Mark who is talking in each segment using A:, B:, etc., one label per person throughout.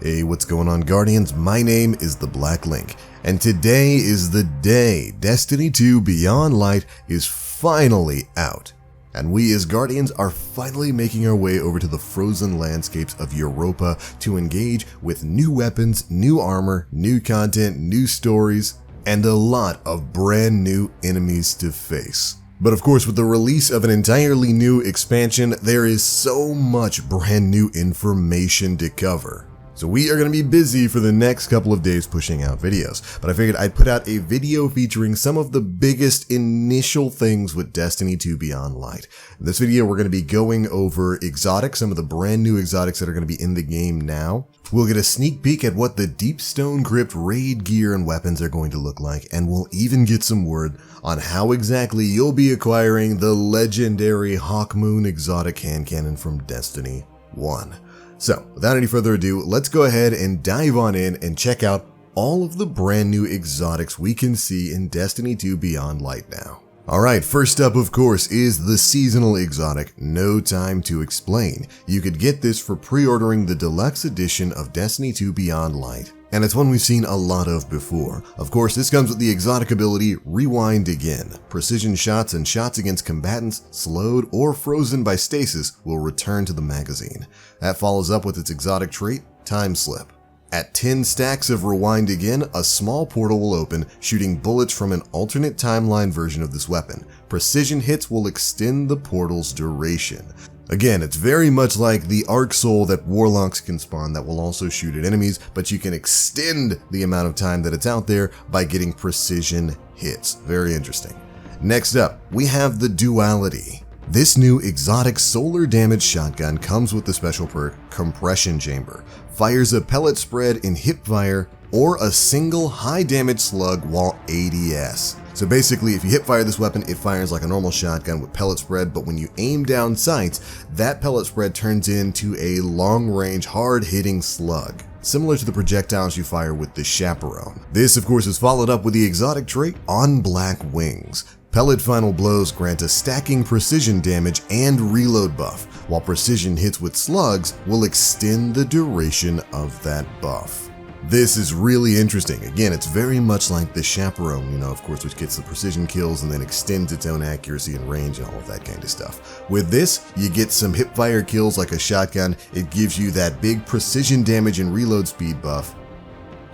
A: Hey, what's going on, Guardians? My name is the Black Link, and today is the day Destiny 2 Beyond Light is finally out. And we as Guardians are finally making our way over to the frozen landscapes of Europa to engage with new weapons, new armor, new content, new stories, and a lot of brand new enemies to face. But of course, with the release of an entirely new expansion, there is so much brand new information to cover. So we are going to be busy for the next couple of days pushing out videos, but I figured I'd put out a video featuring some of the biggest initial things with Destiny 2 Beyond Light. In this video, we're going to be going over exotics, some of the brand new exotics that are going to be in the game now. We'll get a sneak peek at what the Deepstone Crypt raid gear and weapons are going to look like, and we'll even get some word on how exactly you'll be acquiring the legendary Hawkmoon exotic hand cannon from Destiny 1. So, without any further ado, let's go ahead and dive on in and check out all of the brand new exotics we can see in Destiny 2 Beyond Light now. Alright, first up of course is the seasonal exotic, No Time to Explain. You could get this for pre-ordering the deluxe edition of Destiny 2 Beyond Light, and it's one we've seen a lot of before. Of course, this comes with the exotic ability Rewind Again. Precision shots and shots against combatants slowed or frozen by stasis will return to the magazine. That follows up with its exotic trait, Time Slip. At 10 stacks of Rewind Again, a small portal will open, shooting bullets from an alternate timeline version of this weapon. Precision hits will extend the portal's duration. Again, it's very much like the Arc Soul that Warlocks can spawn that will also shoot at enemies, but you can extend the amount of time that it's out there by getting precision hits. Very interesting. Next up, we have the Duality. This new exotic solar damage shotgun comes with the special perk Compression Chamber. Fires a pellet spread in hipfire or a single high damage slug while ADS. So basically, if you hipfire this weapon, it fires like a normal shotgun with pellet spread, but when you aim down sights, that pellet spread turns into a long-range, hard-hitting slug, similar to the projectiles you fire with the Chaperone. This, of course, is followed up with the exotic trait On Black Wings. Pellet final blows grant a stacking precision damage and reload buff, while precision hits with slugs will extend the duration of that buff. This is really interesting. Again, it's very much like the Chaperone, of course, which gets the precision kills and then extends its own accuracy and range and all of that kind of stuff. With this, you get some hipfire kills like a shotgun. It gives you that big precision damage and reload speed buff.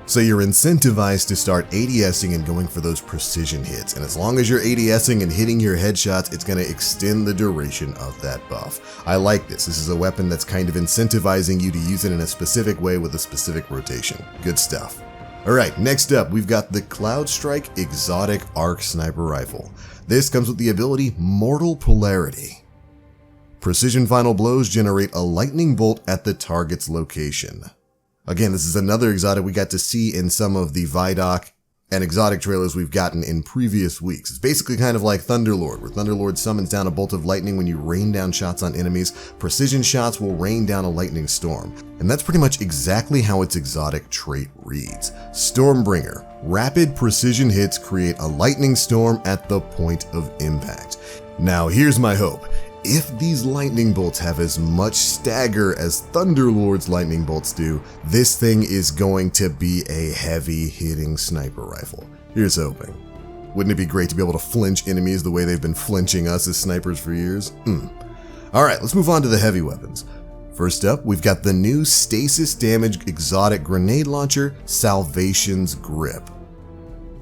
A: So you're incentivized to start ADSing and going for those precision hits. And as long as you're ADSing and hitting your headshots, it's going to extend the duration of that buff. I like this. This is a weapon that's kind of incentivizing you to use it in a specific way with a specific rotation. Good stuff. Alright, next up, we've got the Cloud Strike Exotic Arc Sniper Rifle. This comes with the ability Mortal Polarity. Precision final blows generate a lightning bolt at the target's location. Again, this is another exotic we got to see in some of the Vidoc and exotic trailers we've gotten in previous weeks. It's basically kind of like Thunderlord, where Thunderlord summons down a bolt of lightning when you rain down shots on enemies. Precision shots will rain down a lightning storm. And that's pretty much exactly how its exotic trait reads. Stormbringer. Rapid precision hits create a lightning storm at the point of impact. Now, here's my hope. If these lightning bolts have as much stagger as Thunderlord's lightning bolts do, this thing is going to be a heavy-hitting sniper rifle. Here's hoping. Wouldn't it be great to be able to flinch enemies the way they've been flinching us as snipers for years? Alright, let's move on to the heavy weapons. First up, we've got the new Stasis Damage exotic grenade launcher, Salvation's Grip.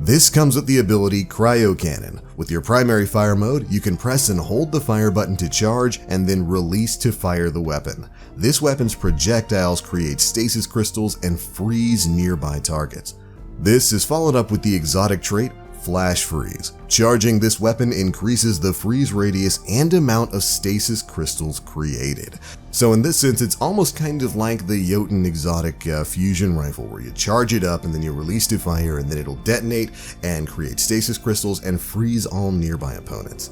A: This comes with the ability Cryo Cannon. With your primary fire mode, you can press and hold the fire button to charge and then release to fire the weapon. This weapon's projectiles create stasis crystals and freeze nearby targets. This is followed up with the exotic trait Flash Freeze. Charging this weapon increases the freeze radius and amount of stasis crystals created. So in this sense, it's almost kind of like the Jotun exotic fusion rifle, where you charge it up and then you release to fire and then it'll detonate and create stasis crystals and freeze all nearby opponents.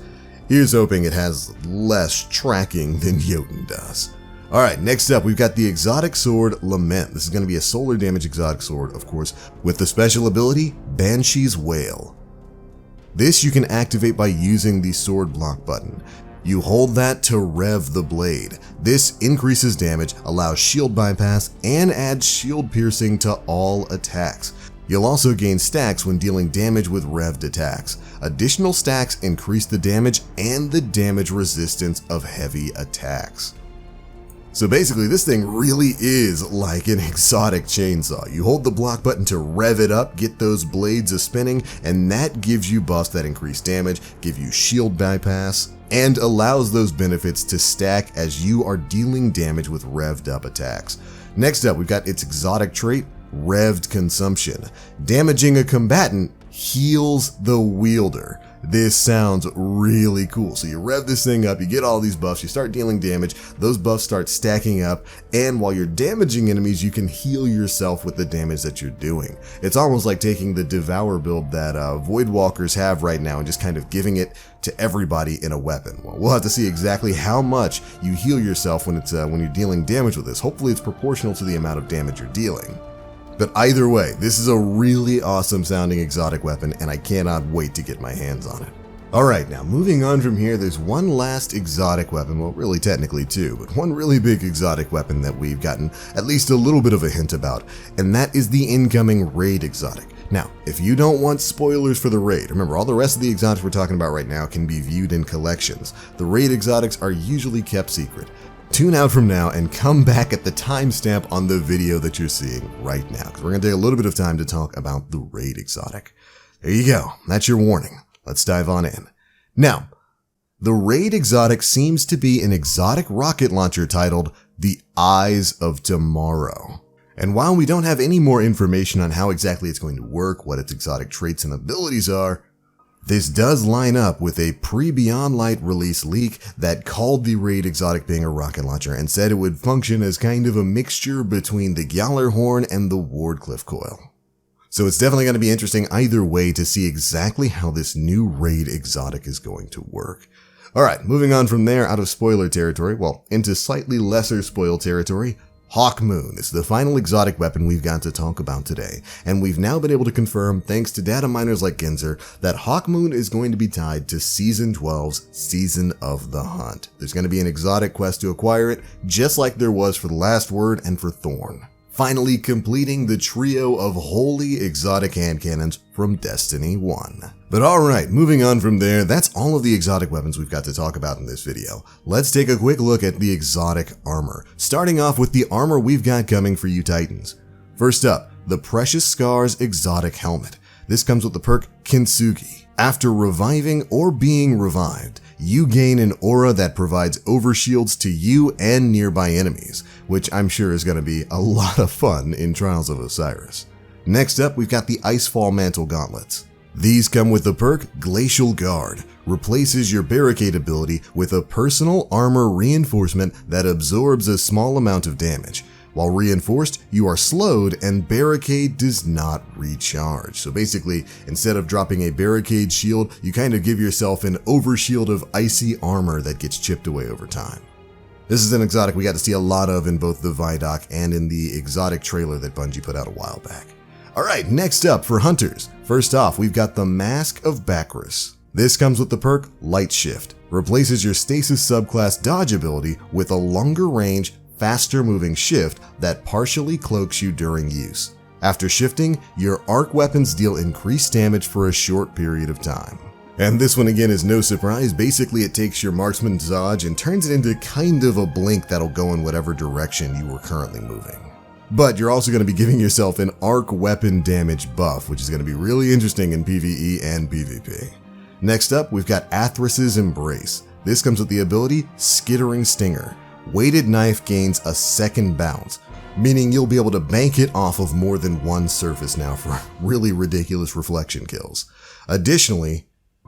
A: Here's hoping it has less tracking than Jotun does. Alright, next up we've got the exotic sword Lament. This is going to be a solar damage exotic sword, of course, with the special ability Banshee's Wail. This you can activate by using the sword block button. You hold that to rev the blade. This increases damage, allows shield bypass, and adds shield piercing to all attacks. You'll also gain stacks when dealing damage with revved attacks. Additional stacks increase the damage and the damage resistance of heavy attacks. So basically, this thing really is like an exotic chainsaw. You hold the block button to rev it up, get those blades a-spinning, and that gives you buffs that increase damage, give you shield bypass, and allows those benefits to stack as you are dealing damage with revved up attacks. Next up, we've got its exotic trait, Revved Consumption. Damaging a combatant heals the wielder. This sounds really cool. So you rev this thing up, you get all these buffs, you start dealing damage, those buffs start stacking up, and while you're damaging enemies, you can heal yourself with the damage that you're doing. It's almost like taking the Devour build that Voidwalkers have right now and just kind of giving it to everybody in a weapon. Well, we'll have to see exactly how much you heal yourself when you're dealing damage with this. Hopefully it's proportional to the amount of damage you're dealing. But either way, this is a really awesome sounding exotic weapon, and I cannot wait to get my hands on it. Alright, now moving on from here, there's one last exotic weapon, well really technically two, but one really big exotic weapon that we've gotten at least a little bit of a hint about, and that is the incoming raid exotic. Now, if you don't want spoilers for the raid, remember all the rest of the exotics we're talking about right now can be viewed in collections. The raid exotics are usually kept secret. Tune out from now and come back at the timestamp on the video that you're seeing right now, because we're going to take a little bit of time to talk about the raid exotic. There you go. That's your warning. Let's dive on in. Now, the raid exotic seems to be an exotic rocket launcher titled the Eyes of Tomorrow. And while we don't have any more information on how exactly it's going to work, what its exotic traits and abilities are, this does line up with a pre-Beyond Light release leak that called the raid exotic being a rocket launcher and said it would function as kind of a mixture between the Gjallarhorn and the Wardcliff coil. So it's definitely going to be interesting either way to see exactly how this new raid exotic is going to work. Alright, moving on from there out of spoiler territory, well, into slightly lesser spoil territory. Hawkmoon is the final exotic weapon we've got to talk about today, and we've now been able to confirm, thanks to data miners like Genzer, that Hawkmoon is going to be tied to Season 12's Season of the Hunt. There's going to be an exotic quest to acquire it, just like there was for the Last Word and for Thorn. Finally completing the trio of holy exotic hand cannons from Destiny 1. But alright, moving on from there, that's all of the exotic weapons we've got to talk about in this video. Let's take a quick look at the exotic armor, starting off with the armor we've got coming for you Titans. First up, the Precious Scars exotic helmet. This comes with the perk Kintsugi. After reviving or being revived, you gain an aura that provides overshields to you and nearby enemies, which I'm sure is going to be a lot of fun in Trials of Osiris. Next up, we've got the Icefall Mantle Gauntlets. These come with the perk Glacial Guard, replaces your barricade ability with a personal armor reinforcement that absorbs a small amount of damage. While reinforced, you are slowed and barricade does not recharge. So basically, instead of dropping a barricade shield, you kind of give yourself an overshield of icy armor that gets chipped away over time. This is an exotic we got to see a lot of in both the Vidoc and in the exotic trailer that Bungie put out a while back. Alright, next up for hunters. First off, we've got the Mask of backrest. This comes with the perk Light Shift. Replaces your Stasis subclass dodge ability with a longer range, faster moving shift that partially cloaks you during use. After shifting, your arc weapons deal increased damage for a short period of time. And this one again is no surprise. Basically it takes your marksman's dodge and turns it into kind of a blink that'll go in whatever direction you were currently moving. But you're also going to be giving yourself an arc weapon damage buff, which is going to be really interesting in PvE and PvP. Next up, we've got Athras's Embrace. This comes with the ability Skittering Stinger. Weighted knife gains a second bounce, meaning you'll be able to bank it off of more than one surface now for really ridiculous reflection kills. Additionally,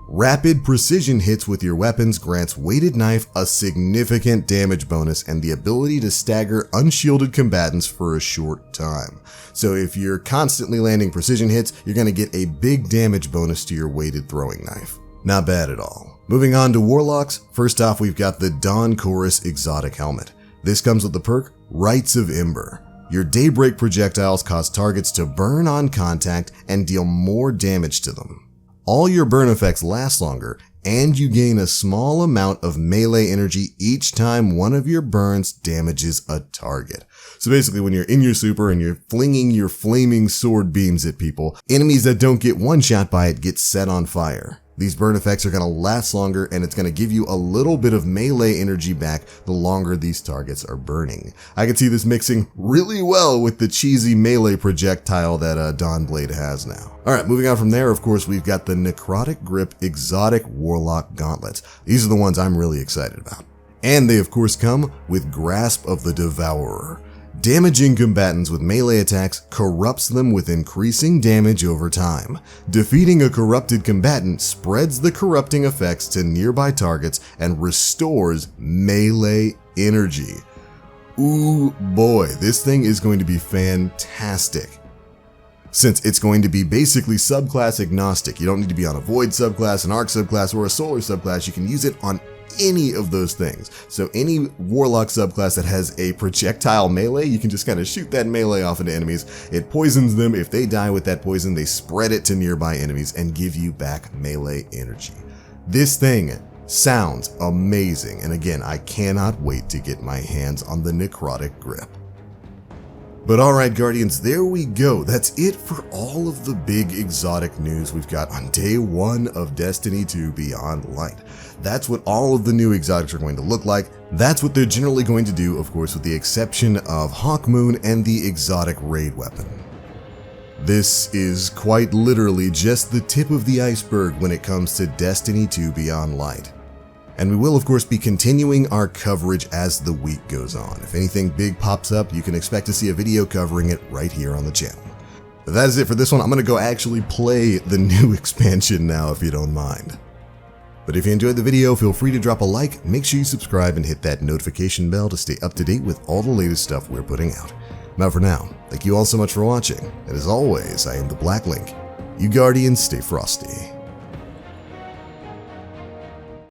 A: rapid precision hits with your weapons grants Weighted Knife a significant damage bonus and the ability to stagger unshielded combatants for a short time. So if you're constantly landing precision hits, you're going to get a big damage bonus to your weighted throwing knife. Not bad at all. Moving on to Warlocks, first off we've got the Dawn Chorus exotic helmet. This comes with the perk Rites of Ember. Your Daybreak projectiles cause targets to burn on contact and deal more damage to them. All your burn effects last longer, and you gain a small amount of melee energy each time one of your burns damages a target. So basically, when you're in your super and you're flinging your flaming sword beams at people, enemies that don't get one shot by it get set on fire. These burn effects are going to last longer, and it's going to give you a little bit of melee energy back the longer these targets are burning. I can see this mixing really well with the cheesy melee projectile that Dawnblade has now. Alright, moving on from there, of course, we've got the Necrotic Grip Exotic Warlock Gauntlets. These are the ones I'm really excited about. And they, of course, come with Grasp of the Devourer. Damaging combatants with melee attacks corrupts them with increasing damage over time. Defeating a corrupted combatant spreads the corrupting effects to nearby targets and restores melee energy. Ooh boy, this thing is going to be fantastic. Since it's going to be basically subclass agnostic. You don't need to be on a Void subclass, an Arc subclass, or a Solar subclass. You can use it on any of those things. So any Warlock subclass that has a projectile melee, you can just kind of shoot that melee off into enemies. It poisons them. If they die with that poison, they spread it to nearby enemies and give you back melee energy. This thing sounds amazing. And again, I cannot wait to get my hands on the Necrotic Grip. But alright Guardians, there we go. That's it for all of the big exotic news we've got on day 1 of Destiny 2 Beyond Light. That's what all of the new exotics are going to look like. That's what they're generally going to do, of course, with the exception of Hawkmoon and the exotic raid weapon. This is quite literally just the tip of the iceberg when it comes to Destiny 2 Beyond Light. And we will, of course, be continuing our coverage as the week goes on. If anything big pops up, you can expect to see a video covering it right here on the channel. But that is it for this one. I'm going to go actually play the new expansion now, if you don't mind. But if you enjoyed the video, feel free to drop a like, make sure you subscribe, and hit that notification bell to stay up to date with all the latest stuff we're putting out. Now for now, thank you all so much for watching, and as always, I am the Black Link. You Guardians, stay frosty.